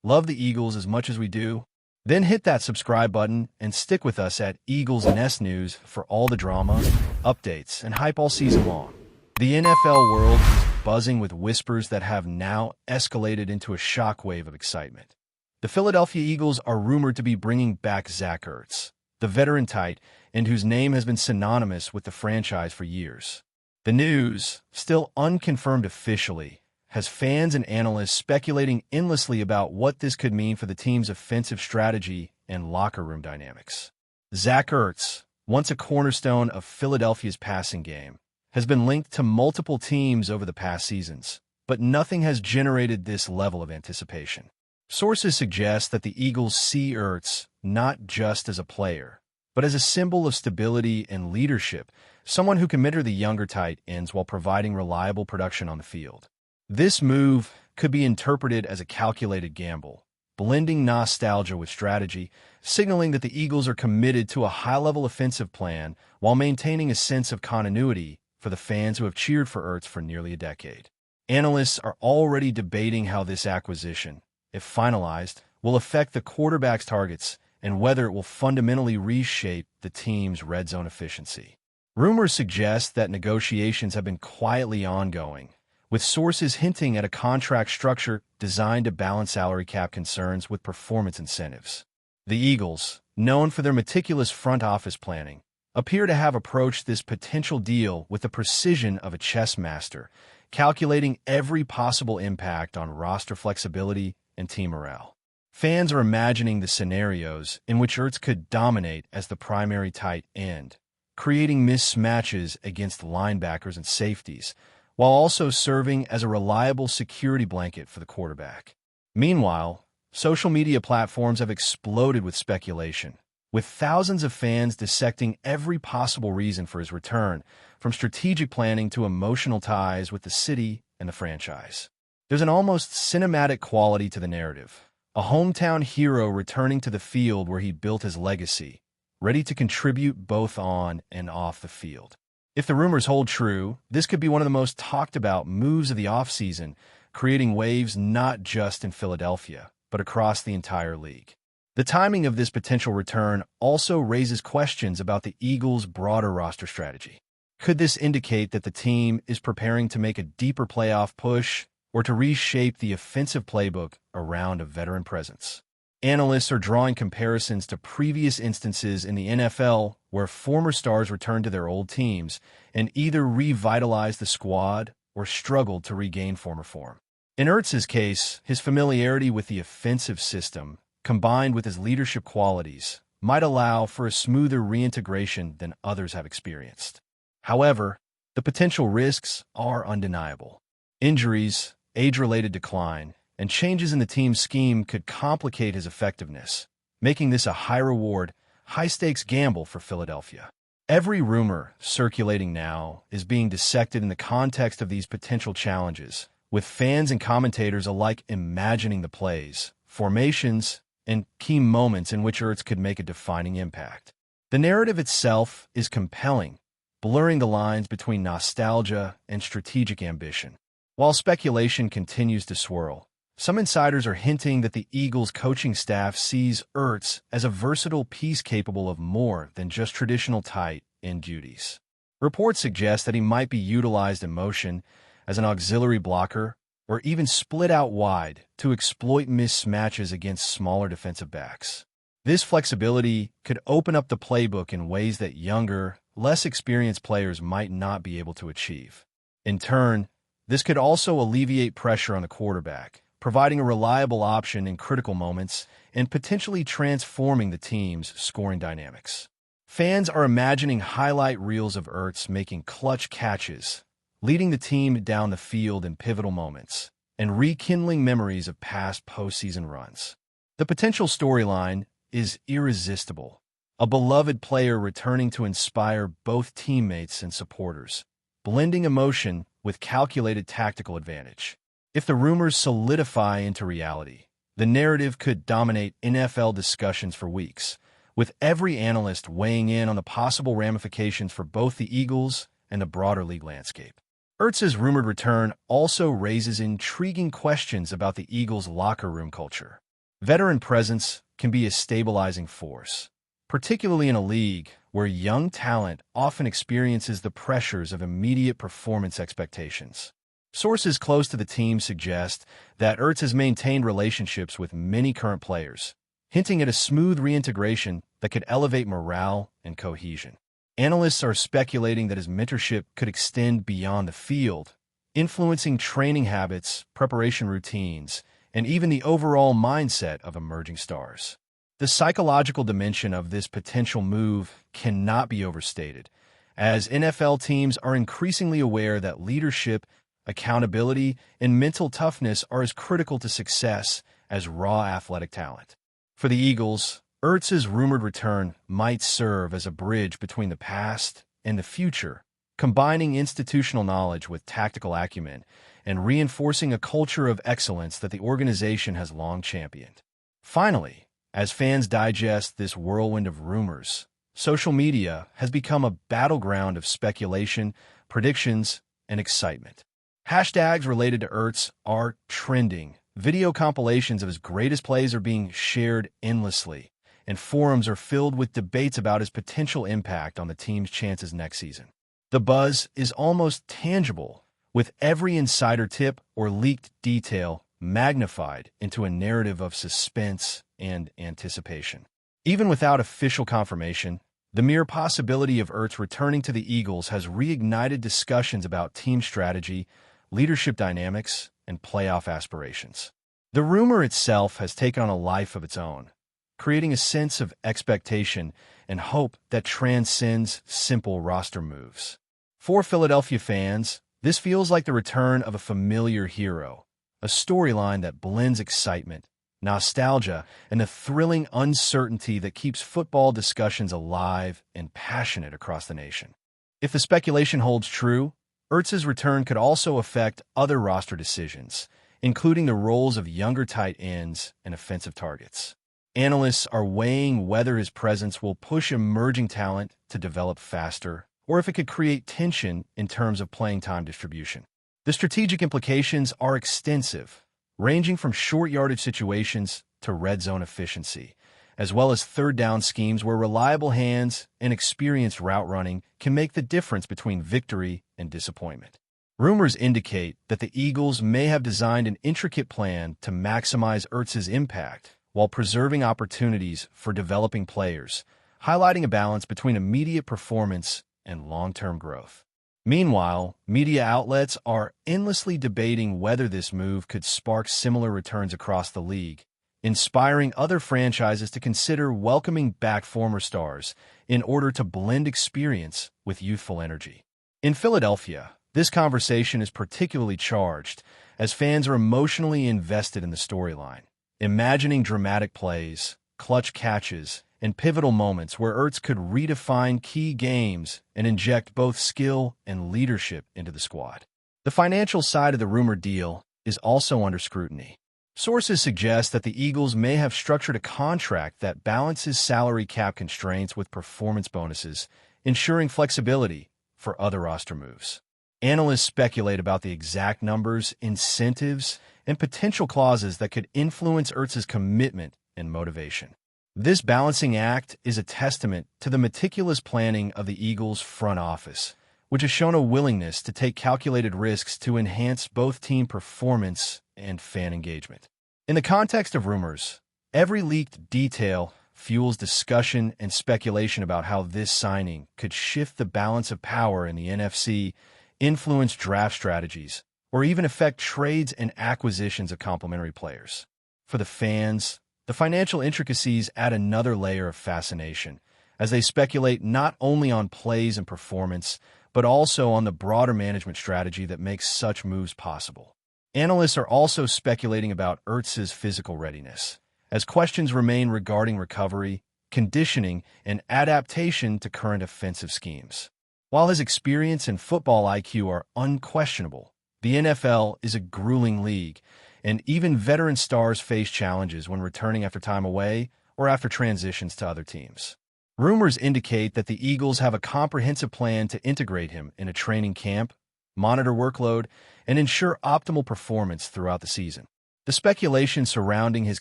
Love the Eagles as much as we do? Then hit that subscribe button and stick with us at Eagles Nest News for all the drama, updates, and hype all season long. The NFL world is buzzing with whispers that have now escalated into a shockwave of excitement. The Philadelphia Eagles are rumored to be bringing back Zach Ertz, the veteran tight end whose name has been synonymous with the franchise for years. The news, still unconfirmed officially, has fans and analysts speculating endlessly about what this could mean for the team's offensive strategy and locker room dynamics. Zach Ertz, once a cornerstone of Philadelphia's passing game, has been linked to multiple teams over the past seasons, but nothing has generated this level of anticipation. Sources suggest that the Eagles see Ertz not just as a player, but as a symbol of stability and leadership, someone who can mentor the younger tight ends while providing reliable production on the field. This move could be interpreted as a calculated gamble, blending nostalgia with strategy, signaling that the Eagles are committed to a high-level offensive plan while maintaining a sense of continuity for the fans who have cheered for Ertz for nearly a decade. Analysts are already debating how this acquisition, if finalized, will affect the quarterback's targets and whether it will fundamentally reshape the team's red zone efficiency. Rumors suggest that negotiations have been quietly ongoing, with sources hinting at a contract structure designed to balance salary cap concerns with performance incentives. The Eagles, known for their meticulous front office planning, appear to have approached this potential deal with the precision of a chess master, calculating every possible impact on roster flexibility and team morale. Fans are imagining the scenarios in which Ertz could dominate as the primary tight end, creating mismatches against linebackers and safeties, while also serving as a reliable security blanket for the quarterback. Meanwhile, social media platforms have exploded with speculation, with thousands of fans dissecting every possible reason for his return, from strategic planning to emotional ties with the city and the franchise. There's an almost cinematic quality to the narrative, a hometown hero returning to the field where he built his legacy, ready to contribute both on and off the field. If the rumors hold true, this could be one of the most talked about moves of the offseason, creating waves not just in Philadelphia, but across the entire league. The timing of this potential return also raises questions about the Eagles' broader roster strategy. Could this indicate that the team is preparing to make a deeper playoff push or to reshape the offensive playbook around a veteran presence? Analysts are drawing comparisons to previous instances in the NFL where former stars returned to their old teams and either revitalized the squad or struggled to regain former form. In Ertz's case, his familiarity with the offensive system, combined with his leadership qualities, might allow for a smoother reintegration than others have experienced. However, the potential risks are undeniable. Injuries, age-related decline, and changes in the team's scheme could complicate his effectiveness, making this a high-reward, high-stakes gamble for Philadelphia. Every rumor circulating now is being dissected in the context of these potential challenges, with fans and commentators alike imagining the plays, formations, and key moments in which Ertz could make a defining impact. The narrative itself is compelling, blurring the lines between nostalgia and strategic ambition. While speculation continues to swirl, some insiders are hinting that the Eagles' coaching staff sees Ertz as a versatile piece capable of more than just traditional tight end duties. Reports suggest that he might be utilized in motion as an auxiliary blocker or even split out wide to exploit mismatches against smaller defensive backs. This flexibility could open up the playbook in ways that younger, less experienced players might not be able to achieve. In turn, this could also alleviate pressure on the quarterback, providing a reliable option in critical moments and potentially transforming the team's scoring dynamics. Fans are imagining highlight reels of Ertz making clutch catches, leading the team down the field in pivotal moments, and rekindling memories of past postseason runs. The potential storyline is irresistible, a beloved player returning to inspire both teammates and supporters, blending emotion with calculated tactical advantage. If the rumors solidify into reality, the narrative could dominate NFL discussions for weeks, with every analyst weighing in on the possible ramifications for both the Eagles and the broader league landscape. Ertz's rumored return also raises intriguing questions about the Eagles' locker room culture. Veteran presence can be a stabilizing force, particularly in a league where young talent often experiences the pressures of immediate performance expectations. Sources close to the team suggest that ERTZ has maintained relationships with many current players, hinting at a smooth reintegration that could elevate morale and cohesion. Analysts are speculating that his mentorship could extend beyond the field, influencing training habits, preparation routines, and even the overall mindset of emerging stars. The psychological dimension of this potential move cannot be overstated, as NFL teams are increasingly aware that leadership, accountability, and mental toughness are as critical to success as raw athletic talent. For the Eagles, ERTZ's rumored return might serve as a bridge between the past and the future, combining institutional knowledge with tactical acumen and reinforcing a culture of excellence that the organization has long championed. Finally, as fans digest this whirlwind of rumors, social media has become a battleground of speculation, predictions, and excitement. Hashtags related to ERTZ are trending. Video compilations of his greatest plays are being shared endlessly, and forums are filled with debates about his potential impact on the team's chances next season. The buzz is almost tangible, with every insider tip or leaked detail magnified into a narrative of suspense and anticipation. Even without official confirmation, the mere possibility of ERTZ returning to the Eagles has reignited discussions about team strategy, leadership dynamics, and playoff aspirations. The rumor itself has taken on a life of its own, creating a sense of expectation and hope that transcends simple roster moves. For Philadelphia fans, this feels like the return of a familiar hero, a storyline that blends excitement, nostalgia, and the thrilling uncertainty that keeps football discussions alive and passionate across the nation. If the speculation holds true, ERTZ's return could also affect other roster decisions, including the roles of younger tight ends and offensive targets. Analysts are weighing whether his presence will push emerging talent to develop faster, or if it could create tension in terms of playing time distribution. The strategic implications are extensive, ranging from short yardage situations to red zone efficiency, as well as third down schemes where reliable hands and experienced route running can make the difference between victory and disappointment. Rumors indicate that the Eagles may have designed an intricate plan to maximize ERTZ's impact while preserving opportunities for developing players, highlighting a balance between immediate performance and long-term growth. Meanwhile, media outlets are endlessly debating whether this move could spark similar returns across the league, inspiring other franchises to consider welcoming back former stars in order to blend experience with youthful energy. In Philadelphia, this conversation is particularly charged as fans are emotionally invested in the storyline, imagining dramatic plays, clutch catches, and pivotal moments where ERTZ could redefine key games and inject both skill and leadership into the squad. The financial side of the rumored deal is also under scrutiny. Sources suggest that the Eagles may have structured a contract that balances salary cap constraints with performance bonuses, ensuring flexibility for other roster moves. Analysts speculate about the exact numbers, incentives, and potential clauses that could influence ERTZ's commitment and motivation. This balancing act is a testament to the meticulous planning of the Eagles' front office, which has shown a willingness to take calculated risks to enhance both team performance and fan engagement. In the context of rumors, every leaked detail fuels discussion and speculation about how this signing could shift the balance of power in the NFC, influence draft strategies, or even affect trades and acquisitions of complementary players. For the fans, the financial intricacies add another layer of fascination, as they speculate not only on plays and performance, but also on the broader management strategy that makes such moves possible. Analysts are also speculating about ERTZ's physical readiness, as questions remain regarding recovery, conditioning, and adaptation to current offensive schemes. While his experience and football IQ are unquestionable, the NFL is a grueling league, and even veteran stars face challenges when returning after time away or after transitions to other teams. Rumors indicate that the Eagles have a comprehensive plan to integrate him in a training camp, monitor workload, and ensure optimal performance throughout the season. The speculation surrounding his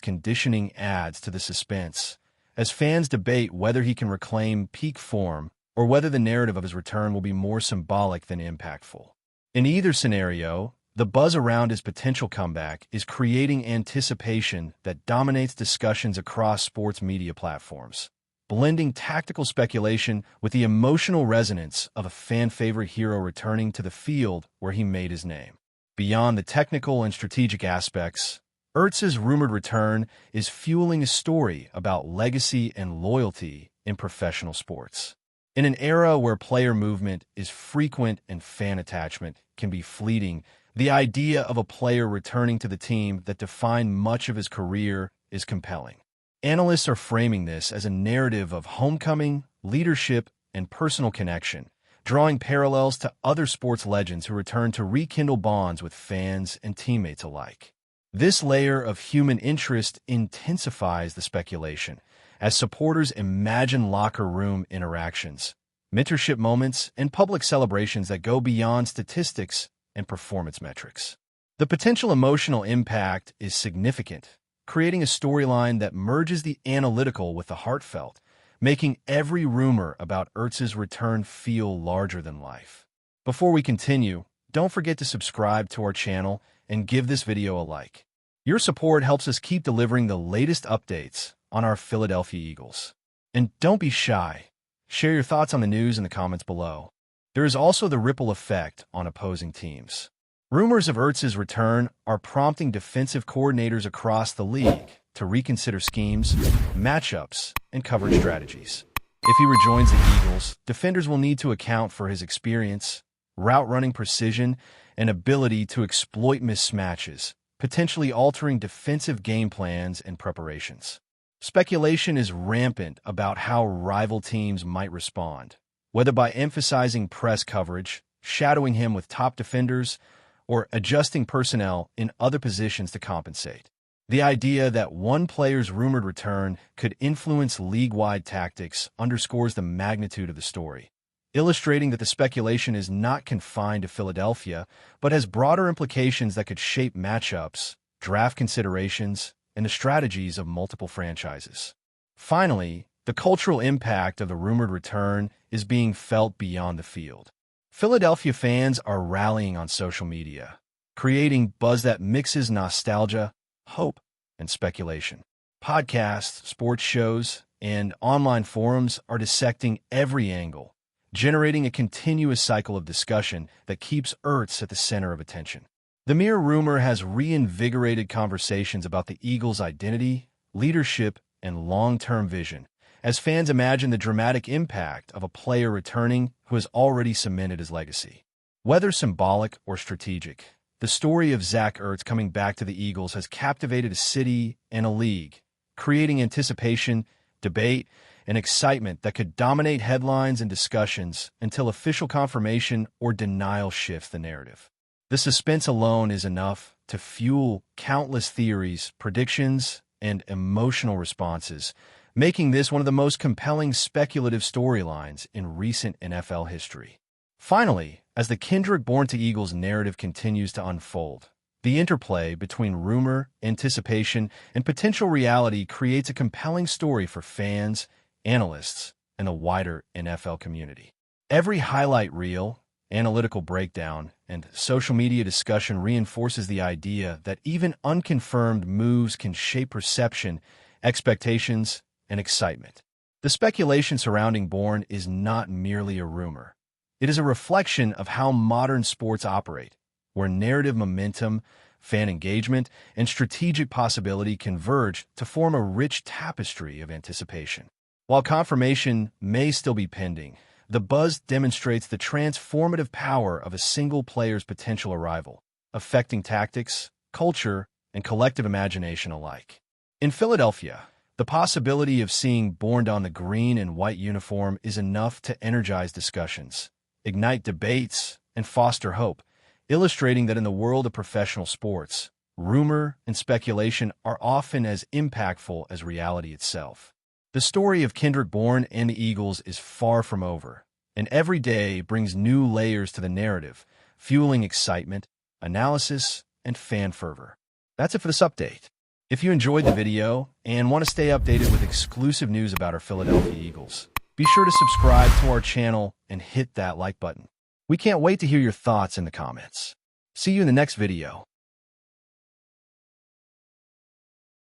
conditioning adds to the suspense, as fans debate whether he can reclaim peak form or whether the narrative of his return will be more symbolic than impactful. In either scenario, the buzz around his potential comeback is creating anticipation that dominates discussions across sports media platforms, blending tactical speculation with the emotional resonance of a fan-favorite hero returning to the field where he made his name. Beyond the technical and strategic aspects, ERTZ's rumored return is fueling a story about legacy and loyalty in professional sports. In an era where player movement is frequent and fan attachment can be fleeting, the idea of a player returning to the team that defined much of his career is compelling. Analysts are framing this as a narrative of homecoming, leadership, and personal connection, drawing parallels to other sports legends who return to rekindle bonds with fans and teammates alike. This layer of human interest intensifies the speculation, as supporters imagine locker room interactions, mentorship moments, and public celebrations that go beyond statistics and performance metrics. The potential emotional impact is significant, creating a storyline that merges the analytical with the heartfelt, making every rumor about ERTZ's return feel larger than life. Before we continue, don't forget to subscribe to our channel and give this video a like. Your support helps us keep delivering the latest updates on our Philadelphia Eagles. And don't be shy. Share your thoughts on the news in the comments below. There is also the ripple effect on opposing teams. Rumors of ERTZ's return are prompting defensive coordinators across the league to reconsider schemes, matchups, and coverage strategies. If he rejoins the Eagles, defenders will need to account for his experience, route running precision, and ability to exploit mismatches, potentially altering defensive game plans and preparations. Speculation is rampant about how rival teams might respond, whether by emphasizing press coverage, shadowing him with top defenders, or adjusting personnel in other positions to compensate. The idea that one player's rumored return could influence league-wide tactics underscores the magnitude of the story, illustrating that the speculation is not confined to Philadelphia, but has broader implications that could shape matchups, draft considerations, and the strategies of multiple franchises. Finally, the cultural impact of the rumored return is being felt beyond the field. Philadelphia fans are rallying on social media, creating buzz that mixes nostalgia, hope, and speculation. Podcasts, sports shows, and online forums are dissecting every angle, generating a continuous cycle of discussion that keeps ERTZ at the center of attention. The mere rumor has reinvigorated conversations about the Eagles' identity, leadership, and long-term vision, as fans imagine the dramatic impact of a player returning who has already cemented his legacy. Whether symbolic or strategic, the story of Zach Ertz coming back to the Eagles has captivated a city and a league, creating anticipation, debate, and excitement that could dominate headlines and discussions until official confirmation or denial shifts the narrative. The suspense alone is enough to fuel countless theories, predictions, and emotional responses, making this one of the most compelling speculative storylines in recent NFL history. Finally, as the Kendrick Born to Eagles narrative continues to unfold, the interplay between rumor, anticipation, and potential reality creates a compelling story for fans, analysts, and the wider NFL community. Every highlight reel, analytical breakdown, and social media discussion reinforces the idea that even unconfirmed moves can shape perception, expectations, and excitement. The speculation surrounding Bourne is not merely a rumor. It is a reflection of how modern sports operate, where narrative momentum, fan engagement, and strategic possibility converge to form a rich tapestry of anticipation. While confirmation may still be pending, the buzz demonstrates the transformative power of a single player's potential arrival, affecting tactics, culture, and collective imagination alike. In Philadelphia, the possibility of seeing Bourne on the green and white uniform is enough to energize discussions, ignite debates, and foster hope, illustrating that in the world of professional sports, rumor and speculation are often as impactful as reality itself. The story of Kendrick Bourne and the Eagles is far from over, and every day brings new layers to the narrative, fueling excitement, analysis, and fan fervor. That's it for this update. If you enjoyed the video and want to stay updated with exclusive news about our Philadelphia Eagles, be sure to subscribe to our channel and hit that like button. We can't wait to hear your thoughts in the comments. See you in the next video.